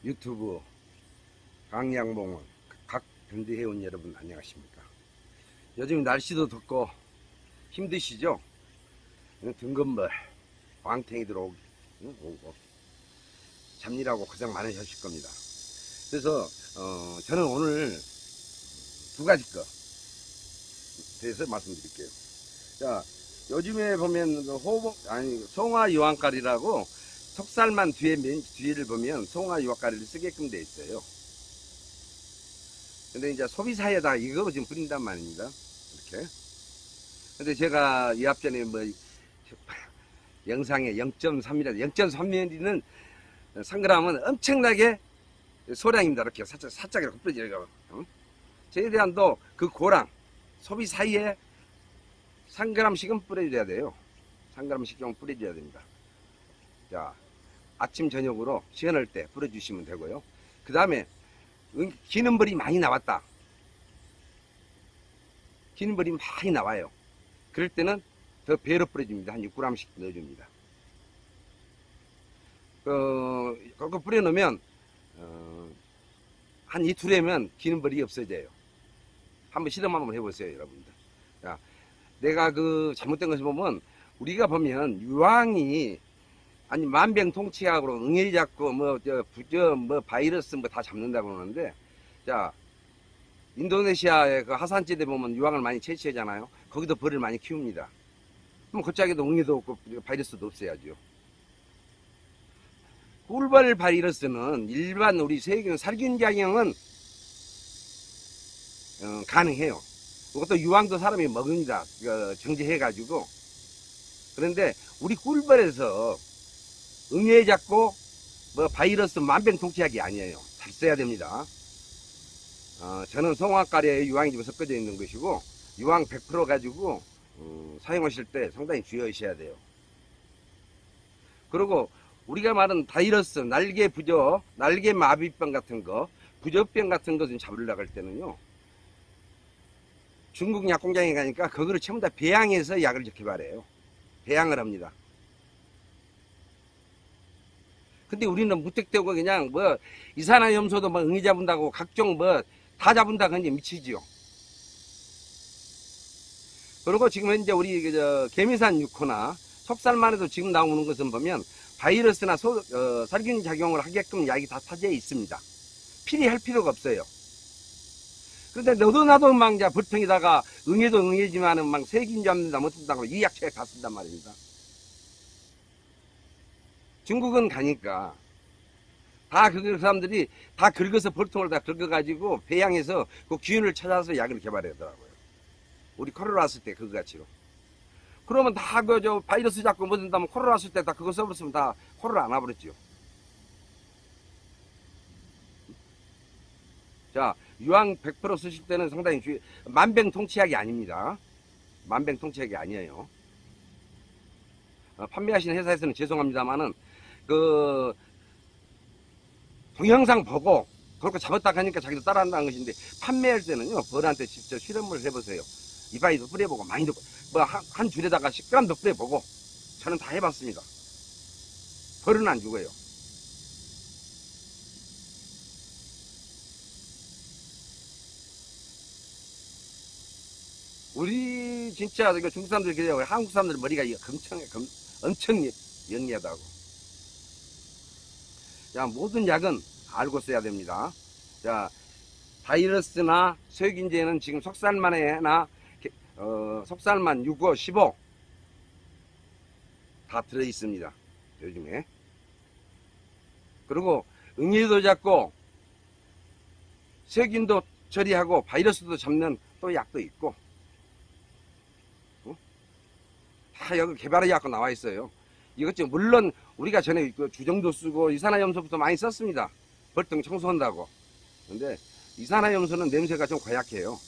유튜브 강양봉원 각 견디해온 여러분 안녕하십니까. 요즘 날씨도 덥고 힘드시죠? 등근벌 광탱이들 오고 잡일하고 고생 많으셨을 겁니다. 그래서 저는 오늘 두 가지 거 대해서 말씀드릴게요. 자, 요즘에 보면 송화 유황가리라고 속살만 뒤를 보면 송화 유황가리를 쓰게끔 돼 있어요. 근데 이제 소비사에다 이거 지금 뿌린단 말입니다. 이렇게. 근데 제가 이 앞전에 영상에 0.3mm, 0.3mm는 3g은 엄청나게 소량입니다. 이렇게 살짝 이렇게 뿌려져요. 최대한도 그 고랑 소비 사이에 3g씩은 뿌려줘야 돼요. 3g씩 뿌려줘야 됩니다. 자, 아침 저녁으로 시원할 때 뿌려주시면 되고요. 그 다음에 기는벌이 많이 나왔다. 기는벌이 많이 나와요. 그럴 때는 더 배로 뿌려줍니다. 한 6g씩 넣어줍니다. 그거 뿌려놓으면 한 이틀이면 기는벌이 없어져요. 한번 실험 한번 해보세요, 여러분들. 자, 내가 잘못된 것을 보면 우리가 보면 유황이 아니 만병통치약으로 응애 잡고 바이러스 다 잡는다고 그러는데, 자, 인도네시아의 그 하산지대 보면 유황을 많이 채취하잖아요. 거기도 벌을 많이 키웁니다. 그럼 갑자기도 응애도 없고 바이러스도 없어야죠. 꿀벌 바이러스는 일반 우리 살균작용은 가능해요. 그것도 유황도 사람이 먹습니다. 정제해가지고. 그런데 우리 꿀벌에서 응애 잡고 바이러스 만병통치약이 아니에요. 잘 써야 됩니다. 저는 송화가리에 유황이 좀 섞어져 있는 것이고, 유황 100% 가지고 사용하실 때 상당히 주의하셔야 돼요. 그리고 우리가 말하는 바이러스, 날개 부저, 날개 마비병 같은 거, 부저병 같은 거 좀 잡으려고 할 때는요, 중국 약공장에 가니까 그거를 전부 다 배양해서 약을 개발해요. 배양을 합니다. 근데 우리는 무턱대고 그냥 이산화염소도 응애 잡은다고 각종 다 잡은다고 이제 미치지요. 그리고 지금 현재 우리 개미산 6호나 속살만 해도 지금 나오는 것은 보면 바이러스나 살균 작용을 하게끔 약이 다 타져 있습니다. 필요할 필요가 없어요. 그런데 너도 나도 불통에다가 응애도 응애지만은 세균 잡는다 못한다고 이 약초에 갔습단 말입니다. 중국은 가니까 다 그 사람들이 다 긁어서 볼통을 다 긁어가지고 배양해서 그 균을 찾아서 약을 개발하더라고요. 우리 코로나 왔을 때 그거 같이로. 그러면 다 바이러스 잡고 뭐든다면 코로나 왔을 때 다 그거 써버렸으면 다 코로나 안 와버렸죠. 자, 유황 100% 쓰실 때는 상당히 만병통치약이 아닙니다. 만병통치약이 아니에요. 판매하시는 회사에서는 죄송합니다만은 동영상 보고 그렇게 잡았다 하니까 자기도 따라한다는 것인데, 판매할 때는요 벌한테 직접 실험을 해보세요. 이바이도 뿌려보고 많이도 한 줄에다가 10g도 뿌려보고. 저는 다 해봤습니다. 벌은 안 죽어요. 우리 진짜 중국 사람들 그래요. 한국 사람들 머리가 엄청 영리하다고. 자, 모든 약은 알고 써야 됩니다. 자, 바이러스나 세균제는 지금 속살만에나 속살만 6호, 15 다 들어있습니다. 요즘에. 그리고 응애도 잡고 세균도 처리하고 바이러스도 잡는 또 약도 있고, 다 여기 개발해갖고 나와 있어요. 이것 물론 우리가 전에 주정도 쓰고 이산화염소부터 많이 썼습니다. 벌통 청소한다고. 근데 이산화염소는 냄새가 좀 고약해요.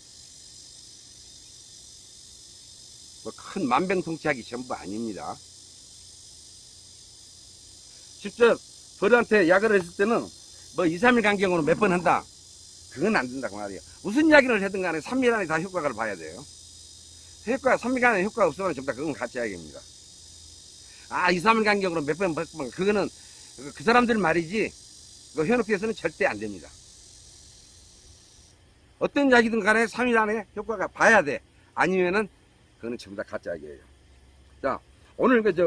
큰 만병통치약이 전부 아닙니다. 직접 벌한테 약을 했을 때는 2, 3일 간격으로 몇 번 한다. 그건 안 된다고 말이에요. 무슨 약을 하든 간에 3일 안에 다 효과를 봐야 돼요. 3일 안에 효과가 없으면 전부 다 그건 가짜 약입니다. 2, 3일 간격으로 몇 번, 그거는 그 사람들 말이지 그 현혹돼서는 절대 안 됩니다. 어떤 약이든 간에 3일 안에 효과가 봐야 돼. 아니면은 그거는 전부 다 가짜 약이에요. 자, 오늘 이제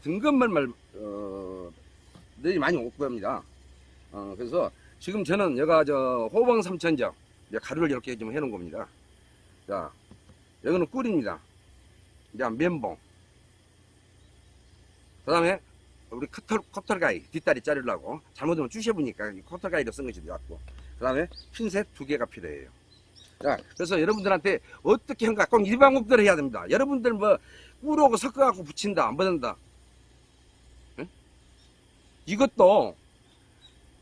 등급말말 늘 많이 올 겁니다. 그래서 지금 저는 여가 호봉 3천정 가루를 이렇게 좀 해놓은 겁니다. 자, 여기는 꿀입니다. 이제 면봉. 그 다음에 우리 커털가위 뒷다리 자르려고 잘못하면 주셔보니까 커털가위로 쓴 것이 되었고, 그 다음에 핀셋 2개가 필요해요. 자, 그래서 여러분들한테 어떻게 한가 꼭 이 방법대로 해야 됩니다. 여러분들 뭐 꿀하고 섞어갖고 붙인다 안 받는다, 응? 이것도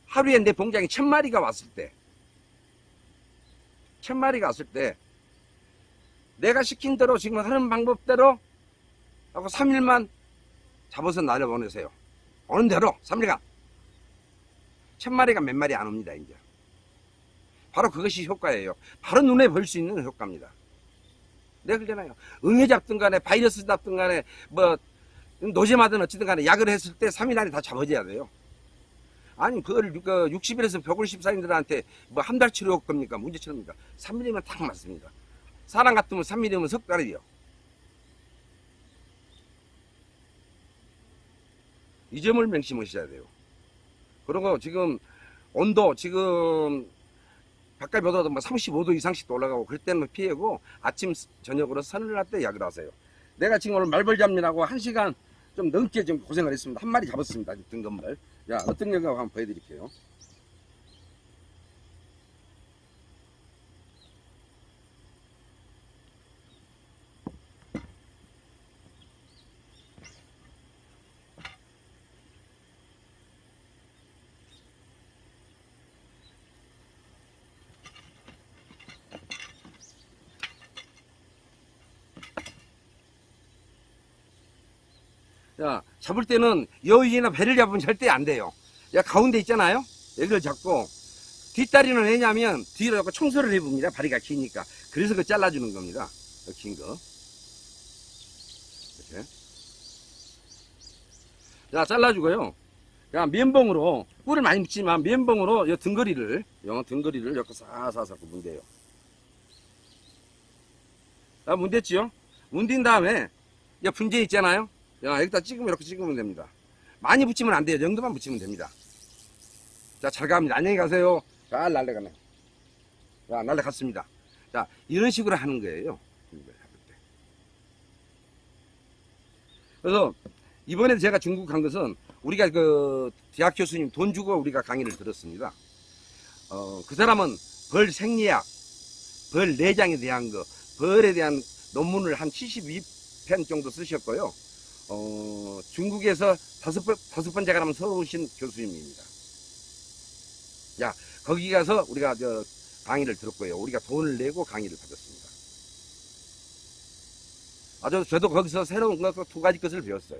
하루에 내 봉장이 1000마리가 왔을 때 1000마리가 왔을 때 내가 시킨 대로 지금 하는 방법대로 하고 3일만 잡아서 날려보내세요. 오는 대로 3일간 1000마리가 몇 마리 안 옵니다. 이제 바로 그것이 효과예요. 바로 눈에 볼 수 있는 효과입니다. 내가 그러잖아요. 응애 잡든 간에 바이러스 잡든 간에 뭐 노잼하든 어찌든 간에 약을 했을 때 3일 안에 다 잡아줘야 돼요. 아니 그걸 60일에서 154인들한테 뭐 한 달 치료 겁니까? 문제 치료입니까? 3일이면 딱 맞습니다. 사람 같으면 3일이면 석 달이요. 이 점을 명심하셔야 돼요. 그리고 지금 온도 지금 바깥 몇 도도 뭐 35도 이상씩 올라가고 그럴 때는 피하고 아침 저녁으로 서늘 날 때 약을 하세요. 내가 지금 오늘 말벌 잡느라고 1시간 좀 넘게 좀 고생을 했습니다. 한 마리 잡았습니다. 등급말. 자, 어떤 영상 한번 보여드릴게요. 자, 잡을 때는 여위나 배를 잡으면 절대 안 돼요. 야, 가운데 있잖아요. 여기를 잡고 뒷다리는 왜냐면 뒤로 잡고 청소를 해봅니다. 다리가 기니까. 그래서 그 잘라주는 겁니다. 긴 거. 이렇게. 자, 잘라주고요. 자, 면봉으로 꿀을 많이 묻지만 면봉으로 이 등거리를 이렇게 사사사 문대요. 자, 문댔지요? 문딘 다음에 이 분재 있잖아요. 야, 여기다 찍으면 이렇게 찍으면 됩니다. 많이 붙이면 안 돼요. 정도만 붙이면 됩니다. 자, 잘 갑니다. 안녕히 가세요. 잘 날아가네. 자, 날아갔습니다. 자, 이런 식으로 하는 거예요. 그래서 이번에 제가 중국 간 것은 우리가 그 대학 교수님 돈 주고 우리가 강의를 들었습니다. 그 사람은 벌 생리학, 벌 내장에 대한 거, 벌에 대한 논문을 한 72편 정도 쓰셨고요. 중국에서 다섯 번째 가면 서우신 교수님입니다. 야, 거기 가서 우리가 강의를 들었고요. 우리가 돈을 내고 강의를 받았습니다. 저도 거기서 새로운 것, 2가지 것을 배웠어요.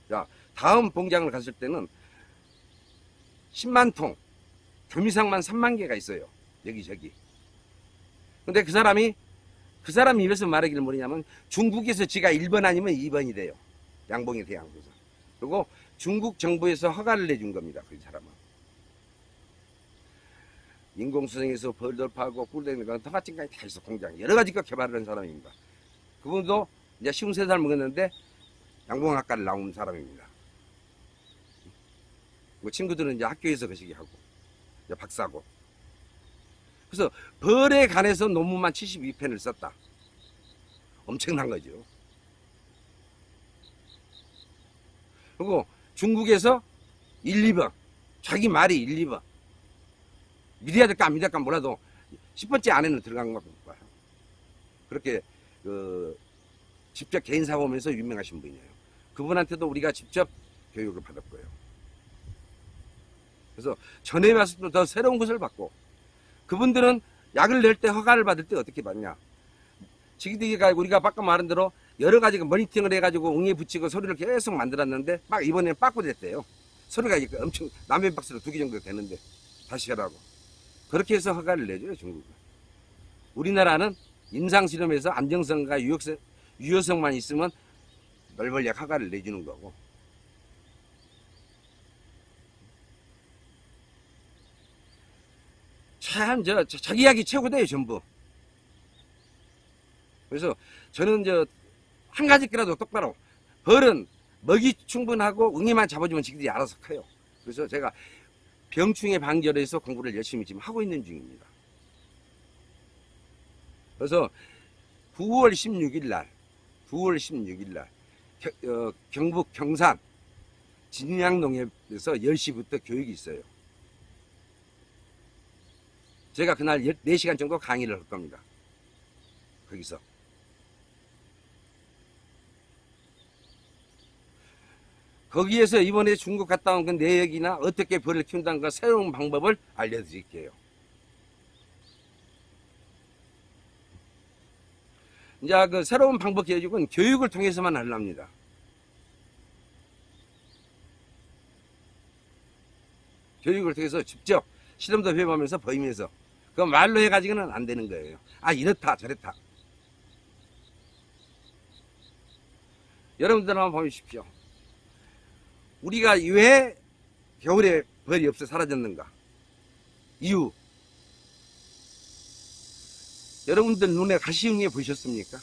자, 다음 봉장을 갔을 때는 10만 통, 교미상만 3만 개가 있어요. 여기저기. 근데 그 사람이 입에서 말하기를 뭐냐면 중국에서 지가 1번 아니면 2번이 돼요. 양봉에 대한 거죠. 그리고 중국 정부에서 허가를 내준 겁니다. 그 사람은. 인공수정에서 벌도 파고 꿀대는 건 토마침까지 다 있어. 공장 여러 가지 거 개발을 한 사람입니다. 그분도 이제 53살 먹었는데 양봉학과를 나온 사람입니다. 뭐 친구들은 이제 학교에서 그 시기 하고 이제 박사고. 그래서 벌에 관해서 논문만 72편을 썼다. 엄청난 거죠. 그리고 중국에서 1, 2번, 자기 말이 1, 2번. 믿어야 될까 안 믿어야 될까 몰라도 10번째 안에는 들어간 것 같아요. 그렇게 직접 개인 사고하면서 유명하신 분이에요. 그분한테도 우리가 직접 교육을 받았고요. 그래서 전에 왔을 때 더 새로운 것을 받고, 그분들은 약을 낼 때 허가를 받을 때 어떻게 받냐. 지기대기가 우리가 바꿔 말한 대로 여러 가지 모니터링을 해가지고 웅에 붙이고 소리를 계속 만들었는데 막 이번에는 바꾸됐대요. 소리가 엄청 남의 박스로 2개 정도 되는데 다시 하라고. 그렇게 해서 허가를 내줘요, 중국은. 우리나라는 임상실험에서 안정성과 유효성만 있으면 널벌약 허가를 내주는 거고. 참, 자기 이야기 최고돼요, 전부. 그래서 저는 한 가지라도 똑바로, 벌은 먹이 충분하고 응애만 잡아주면 지들이 알아서 커요. 그래서 제가 병충해 방지를 해서 공부를 열심히 지금 하고 있는 중입니다. 그래서 9월 16일 날, 경북 경산 진양농협에서 10시부터 교육이 있어요. 제가 그날 4시간 정도 강의를 할 겁니다. 거기서. 거기에서 이번에 중국 갔다 온 그 내역이나 어떻게 벌을 키운다는 그 새로운 방법을 알려드릴게요. 이제 그 새로운 방법 교육은 교육을 통해서만 하랍니다. 교육을 통해서 직접 실험도 해보면서 보이면서 그 말로 해가지고는 안 되는 거예요. 아, 이렇다 저렇다. 여러분들 한번 보십시오. 우리가 왜 겨울에 벌이 없어 사라졌는가? 이유. 여러분들 눈에 가시응애 보셨습니까?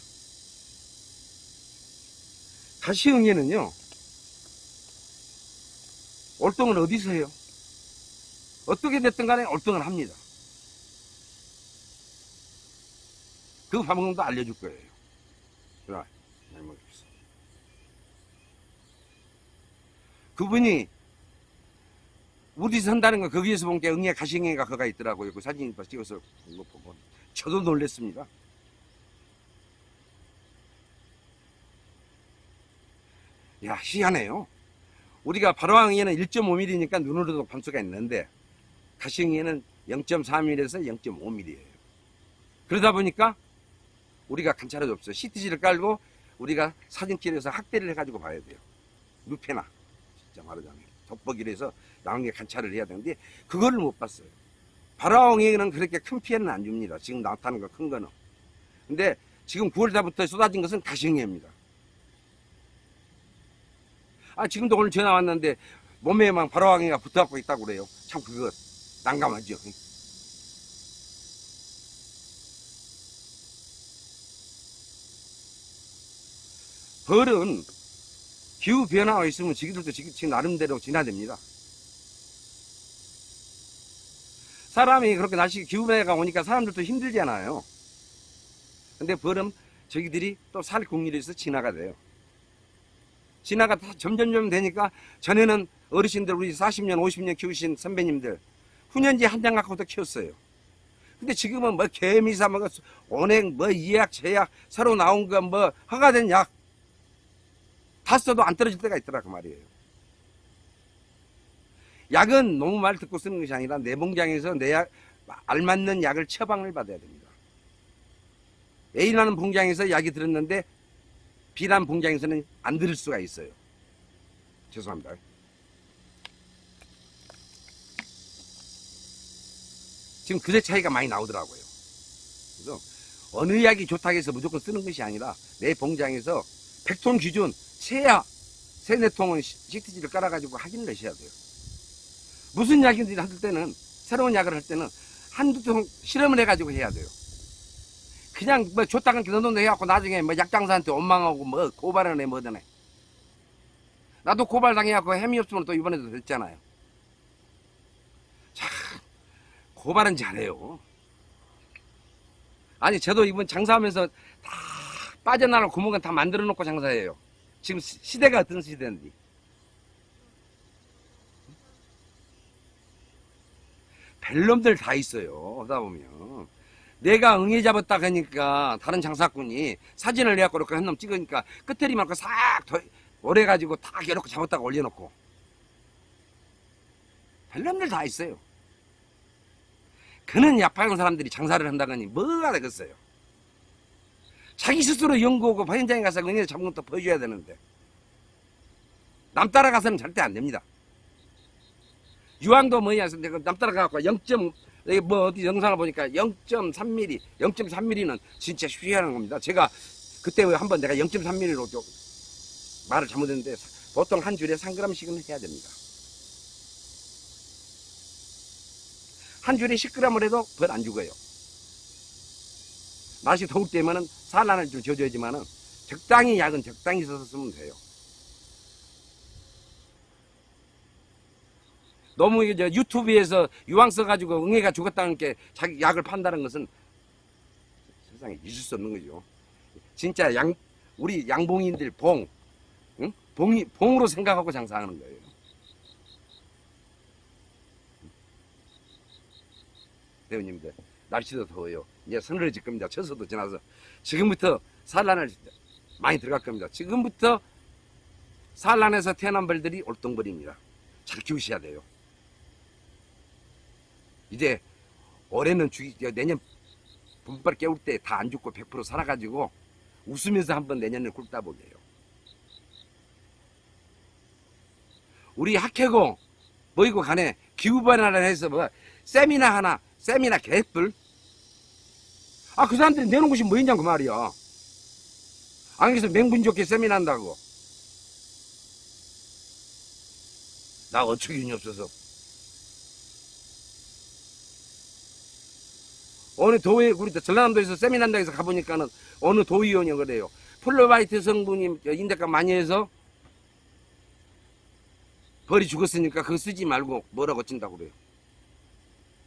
가시응애는요, 올동은 어디서 해요? 어떻게 됐든 간에 올동을 합니다. 그 방법도 알려줄 거예요. 그래, 잘 먹겠어. 그분이 우리 산다는 거 거기에서 본 게 응애 가시응애가 거가 있더라고요. 그 사진 찍어서 본 거 보고 저도 놀랬습니다. 야, 희한해요. 우리가 발화응애는 1.5mm니까 눈으로도 볼 수가 있는데 가시응애는 0.4mm에서 0.5mm예요. 그러다 보니까 우리가 관찰할 수 없어요. CTG를 깔고 우리가 사진기에서 학대를 해가지고 봐야 돼요. 루페나 진짜 말하자면 돋보기를 해서 나온 게 관찰을 해야 되는데 그거를 못 봤어요. 발화응애는 그렇게 큰 피해는 안 줍니다. 지금 나타나는 거 큰 거는. 근데 지금 9월달부터 쏟아진 것은 가시응애입니다. 아, 지금도 오늘 전화 왔는데 몸에만 발화응애가 붙어갖고 있다고 그래요. 참 그거 난감하죠. 벌은 기후 변화가 있으면 지금들도 지금 나름대로 진화됩니다. 사람이 그렇게 날씨 기후 변화가 오니까 사람들도 힘들잖아요. 근데 벌은 저기들이 또 살 궁리를 해서 진화가 돼요. 진화가 점점점 되니까 전에는 어르신들 우리 40년 50년 키우신 선배님들 훈연지 한 장 갖고도 키웠어요. 근데 지금은 뭐 개미사 뭐 온액 뭐 이약 제약 새로 나온 거 뭐 허가된 약 다 써도 안 떨어질 때가 있더라 그 말이에요. 약은 너무 말 듣고 쓰는 것이 아니라 내 봉장에서 내 약 알맞는 약을 처방을 받아야 됩니다. A라는 봉장에서 약이 들었는데 B라는 봉장에서는 안 들을 수가 있어요. 죄송합니다. 지금 그새 차이가 많이 나오더라고요. 그래서 어느 약이 좋다고 해서 무조건 쓰는 것이 아니라 내 봉장에서 100톤 기준 세야 3-4통은 CTG를 깔아가지고 확인을 하셔야 돼요. 무슨 약인지 할 때는 새로운 약을 할 때는 한두 통 실험을 해가지고 해야 돼요. 그냥 뭐 좋다고 넣어놓는 해갖고 나중에 뭐 약장사한테 원망하고 뭐 고발을 해 뭐든 해. 나도 고발 당해갖고 햄이 없으면 또 이번에도 됐잖아요. 참 고발은 잘해요. 아니 저도 이번 장사하면서 다 빠져나갈 구멍은 다 만들어 놓고 장사해요. 지금 시대가 어떤 시대인지. 벨놈들 다 있어요. 하다 보면. 내가 응애 잡았다 하니까 다른 장사꾼이 사진을 내갖고 이렇게 한 놈 찍으니까 끝에리만 싹 오래가지고 다 이렇게 잡았다가 올려놓고. 벨놈들 다 있어요. 그는 약팔는 사람들이 장사를 한다더니 뭐가 되겠어요. 자기 스스로 연구하고 현장에 가서 응애 잡은 것도 보여줘야 되는데 남 따라가서는 절대 안 됩니다. 유황도 뭐냐, 남 따라가갖고 0. 뭐 어디 영상을 보니까 0.3mm, 0.3mm는 진짜 쉬하는 겁니다. 제가 그때 한번 내가 0.3mm로 말을 잘못했는데 보통 한 줄에 3g씩은 해야 됩니다. 한 줄에 10g을 해도 벌 안 죽어요. 날씨 더울 때면은 산란을 좀 지어줘야지만은 적당히 약은 적당히 써서 쓰면 돼요. 너무 이제 유튜브에서 유황 써가지고 응애가 죽었다는 게 자기 약을 판다는 것은 세상에 있을 수 없는 거죠. 진짜 우리 양봉인들 응? 봉으로 생각하고 장사하는 거예요. 배우님들, 날씨도 더워요. 이제 서늘해질 겁니다. 처서도 지나서. 지금부터 산란을 많이 들어갈 겁니다. 지금부터 산란에서 태어난 벌들이 올동벌입니다. 잘 키우셔야 돼요. 이제 올해는 내년 분발 깨울 때 다 안 죽고 100% 살아가지고 웃으면서 한번 내년을 굴다 보게요. 우리 학회고 뭐이고 간에 기후변화를 해서 뭐 세미나 계획들 그 사람들이 내놓은 것이 뭐 있냐고 말이야. 안에서 맹분 좋게 세미나 한다고. 나 어처구니 없어서. 어느 도의 우리 전라남도에서 세미나 한다고 해서 가보니까는 어느 도의원이 그래요. 플로바이트 성분이 인대가 많이 해서 벌이 죽었으니까 그거 쓰지 말고 뭐라고 찐다고 그래요.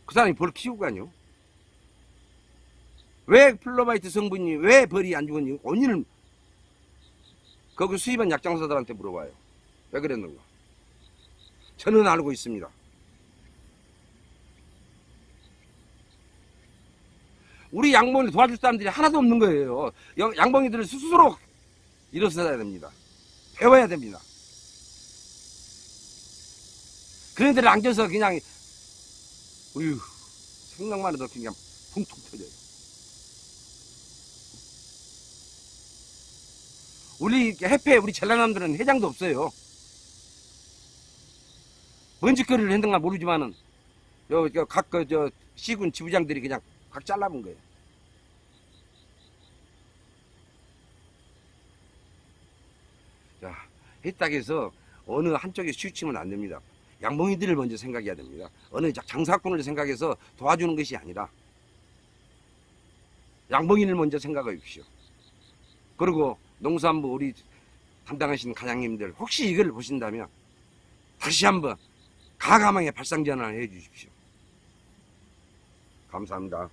그 사람이 벌 키우고 가뇨. 왜 플로바이트 성분이 왜 벌이 안 죽었니? 원인을 거기 수입한 약장사들한테 물어봐요. 왜 그랬는가? 저는 알고 있습니다. 우리 양봉이를 도와줄 사람들이 하나도 없는 거예요. 양봉이들을 스스로 일어서야 됩니다. 배워야 됩니다. 그런 데를 앉아서 그냥 생각만 해도 그냥 붕퉁 터져요. 우리 해패 우리 전라남들은 회장도 없어요. 뭔 짓거리를 했는가 모르지만은 각 시군 지부장들이 그냥 각 잘라본 거예요. 자, 해딱에서 어느 한쪽에 치우치면 안 됩니다. 양봉이들을 먼저 생각해야 됩니다. 어느 장사꾼을 생각해서 도와주는 것이 아니라 양봉인을 먼저 생각해 주십시오. 그리고 농수산부 우리 담당하시는 과장님들 혹시 이걸 보신다면 다시 한번 가감하게 발상전환을 해 주십시오. 감사합니다.